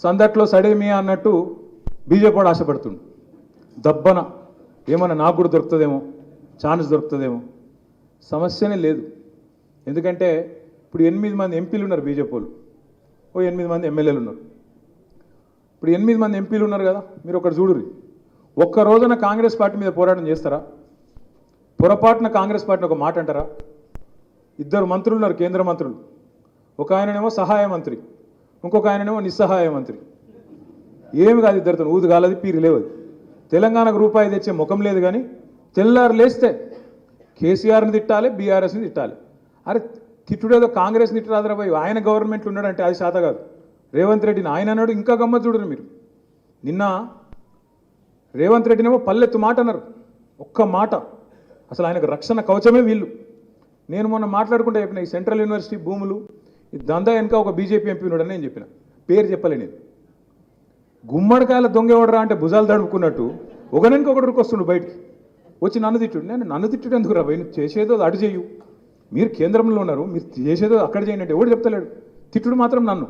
సందట్లో సడేమియా అన్నట్టు బీజేపీ వాడు ఆశపడుతుండు. దబ్బన ఏమన్నా నాకు కూడా దొరుకుతుందేమో, ఛాన్స్ దొరుకుతుందేమో. సమస్యనే లేదు. ఎందుకంటే ఇప్పుడు 8 మంది ఎంపీలు ఉన్నారు బీజేపీ వాళ్ళు, ఓ 8 మంది ఎమ్మెల్యేలు ఉన్నారు. ఇప్పుడు 8 మంది ఎంపీలు ఉన్నారు కదా, మీరు ఒకటి చూడుర్రి. ఒక్క రోజున కాంగ్రెస్ పార్టీ మీద పోరాటం చేస్తారా? పొరపాటున కాంగ్రెస్ పార్టీని ఒక మాట అంటారా? 2 మంత్రులు ఉన్నారు, కేంద్ర మంత్రులు. ఒక ఆయననేమో సహాయ మంత్రి, ఇంకొక ఆయననేమో నిస్సహాయ మంత్రి. ఏమి కాదు, ఇద్దరితో ఊదు కాలది, పీరు లేవది. తెలంగాణకు రూపాయి తెచ్చే ముఖం లేదు. కానీ తెల్లారు లేస్తే కేసీఆర్ని తిట్టాలి, బీఆర్ఎస్ని తిట్టాలి. అరే తిట్టుడేదో కాంగ్రెస్ని తిట్టరాదరా పోయి, ఆయన గవర్నమెంట్లు ఉన్నాడంటే అది శాత కాదు. రేవంత్ రెడ్డిని ఆయన అన్నాడు, ఇంకా గమ్మత్ చూడరు మీరు. నిన్న రేవంత్ రెడ్డినేమో పల్లెత్తు మాట అన్నారు, ఒక్క మాట. అసలు ఆయనకు రక్షణ కవచమే వీళ్ళు. నేను మొన్న మాట్లాడుకుంటే చెప్పిన, ఈ సెంట్రల్ యూనివర్సిటీ భూములు ఈ దందా వెనక ఒక బీజేపీ ఎంపీ ఉన్నాడని నేను చెప్పిన, పేరు చెప్పలే నేను. గుమ్మడికాయల దొంగ ఎవడరా అంటే భుజాలు తడుపుకున్నట్టు ఒకరికి ఒకరికి వస్తుండు బయటికి వచ్చి నన్ను తిట్టుడు. నేను నన్ను తిట్టుడు ఎందుకు రా, నువ్వు చేసేదో అటు చేయు, మీరు కేంద్రంలో ఉన్నారు, మీరు చేసేదో అక్కడ చేయండి అంటే ఎవడు చెప్తలేడు. తిట్టుడు మాత్రం నన్ను.